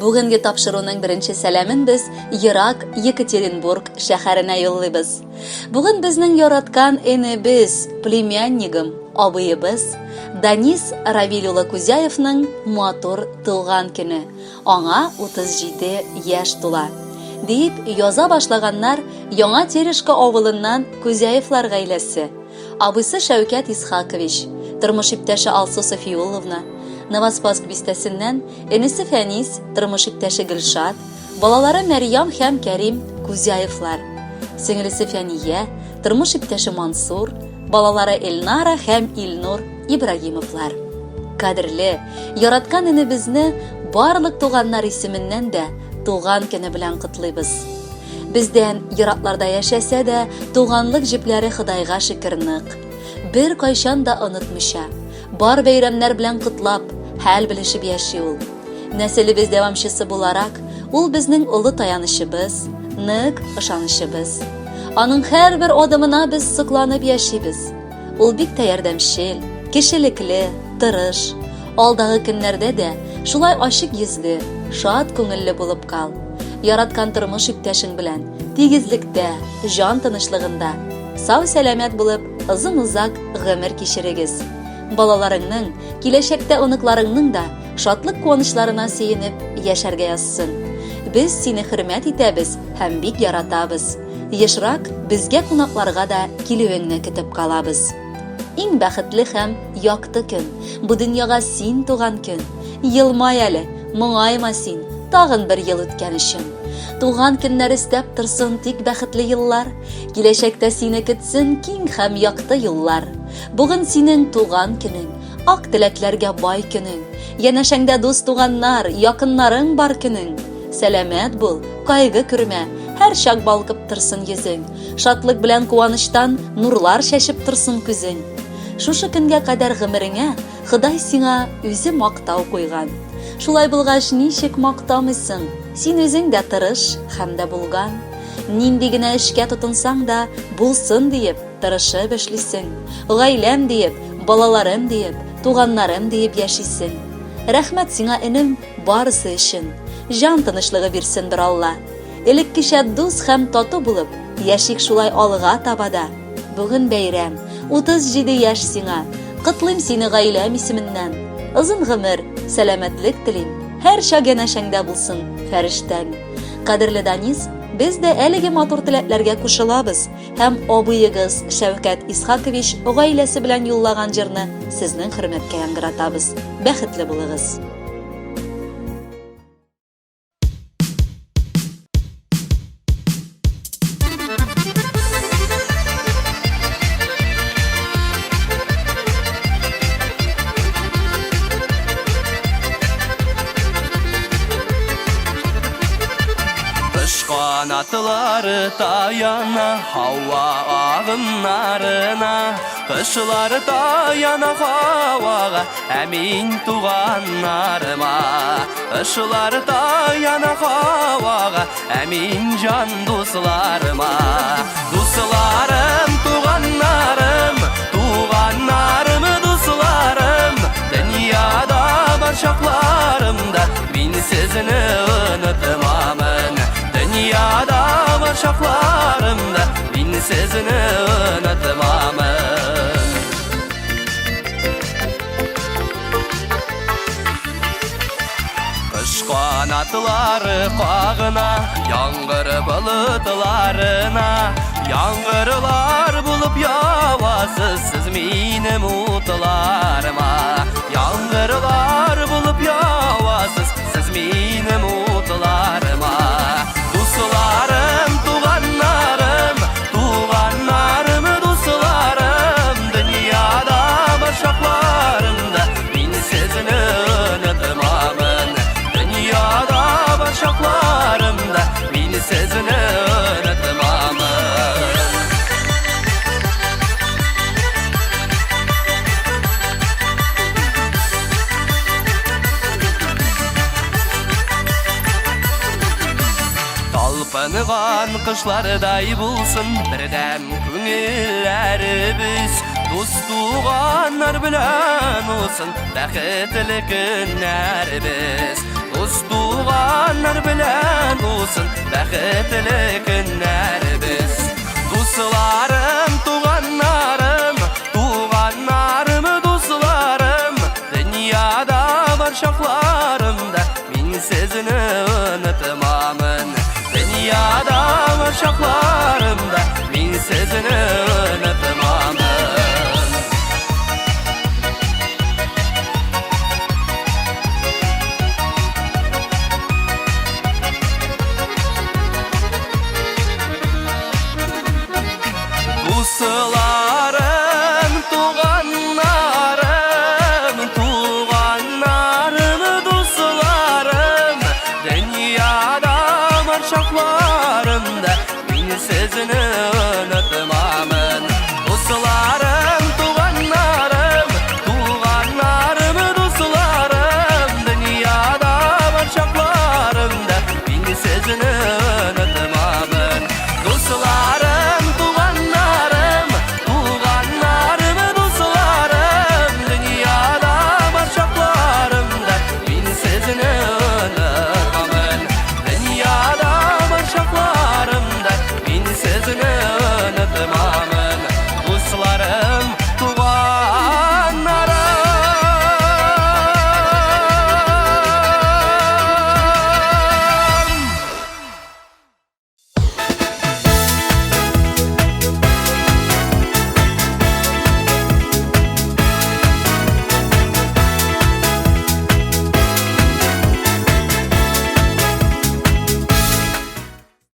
Бүгінгі тапшыруның бірінші сәлемін біз Ирак, Екатеринбург шәһәренә юллыйбыз. Бүгін біздің яраткан энебез, племяннигім, абыйыбыз Данис Равил улы Кузяевның матур тылған көне. Аңа 37 яшь тула. Дип яза башлаганнар Яңа Терешка авылыннан Кузяевлар гаиләсе. Абысы Шәүкәт Исхакович, тормыш иптәше Алсу Софиулловна, Новоспасск бистәсеннән энесе Фәнис, тормыш иптәше Гөлшат, балалары Мәрьям һәм Кәрим Кузяевлар, сеңлесе Фәния, тормыш иптәше Мансур, балалары Эльнара һәм Илнур Ибрагимовлар. Кадерле, яраткан энебезне барлык туганнар исеменнән дә туган көне белән котлыйбыз. Бездән еракларда яшәсә дә, туганлык җепләре Худайга шөкернек. Бер кайчан да онытмыйча, бар бәйрәмнәр белән котлап, хәл белешеп яши ул. Нәселебез дәвамчысы буларак, ул безнең улы таянышыбыз, нык ышанышыбыз. Аның һәрбер адымына без сокланып яшибез. Ул бик тә ярдәмчел, кешелекле, тырыш. Алдагы көннәрдә дә шулай ачык йөзле, шат күңелле булып кал. Яраткан тормыш иптәшең белән тигезлектә, җан тынычлыгында, сау-сәламәт булып, озын-узак гомер кичерегез. Балаларыңның, киләчәктә оныкларыңның да шатлык куанычларына сөенеп яшәргә язсын. Без сине хөрмәт итәбез һәм бик яратабыз. Ешрак безгә кунакларга да килүеңне көтеп калабыз. Иң бәхетле һәм якты көн, бу дөньяга син туган көн. Елмай әле, моңайма син, тагын бер ел үткән өчен. Туган көннәр истәп торсын тик бәхетле еллар, киләчәктә сине көтсен киң һәм якты юллар. Бүген синең туган көнең, ак теләкләргә бай көнең. Янәшәңдә дус туганнар, якыннарың бар көнең. Сәламәт бул, кайгы күрмә, һәр чак балкып торсын йөзең. Шатлык белән куаныштан нурлар шәшеп торсын күзең. Шушы көнгә кадәр гомереңә Ходай сиңа үзе мактау куйган. Шулай булгач ничек мактамыйсың? Син үзең дә тырыш һәм дә булган. Нинди генә эшкә тотынсаң да булсын диеп тырышып эшлисең. Гаиләм диеп, балаларым диеп, туганнарым диеп яшисең. Рәхмәт сиңа энем барысы өчен. Җан тынычлыгы бирсен бер Алла. Элеккечә дус һәм тату булып, яшик шулай алга табада. Бүген бәйрәм, 37 яшь сиңа. Котлыйм сине гаиләм исеменнән. Озын гомер, сәламәтлек телим. Һәр чак янәшәңдә булсын фәрештәң. Кадерле Данис, без дә әлеге матур теләкләргә кушылабыз һәм абыегыз Шәүкәт Исхакович гаиләсе белән юллаган җырны сезнең хөрмәткә яңгыратабыз. Бәхетле булыгыз. Kanatları tayana hava ağınlarına, kışları tayana havağa emin tuğanlarıma. Kışları tayana havağa emin can dostlarıma. Dostlarım, tuğanlarım, tuğanlarım, dostlarım. Dünyada var şaklarımda bin sizini unutmamın. Dünyada var şaklarımda bin sizini unutmamın. Kış kanatları kağına, yağmur bulutlarına. Yağmurlar bulup yağasız siz benim umutlarıma. Yağmurlar bulup yağasız siz benim umutlarıma. Dostlarım, tuğanlarım, tuğanlarım, dostlarım. Dünyada var şaklarımda bin sizini unutmamın. Dünyada var şaklarımda bin sizini unutmamın. Talpınıgan kışlarday bulsun birden köngüllerimiz. Dost tuğanlar bilen olsun bәхетле günlerimiz. Dost tuğan bulsun bäxetli günlerimiz. Dostlarım, tuğanlarım, tuğanlarım, dostlarım, dünyada var şaklarımda min sizni unutmamın. Dünyada var şaklarımda min sizni unutmamın. Dostlarım, tuğanlarım, tuğanlarım, dostlarım, dünyada var şaklarımda min sizni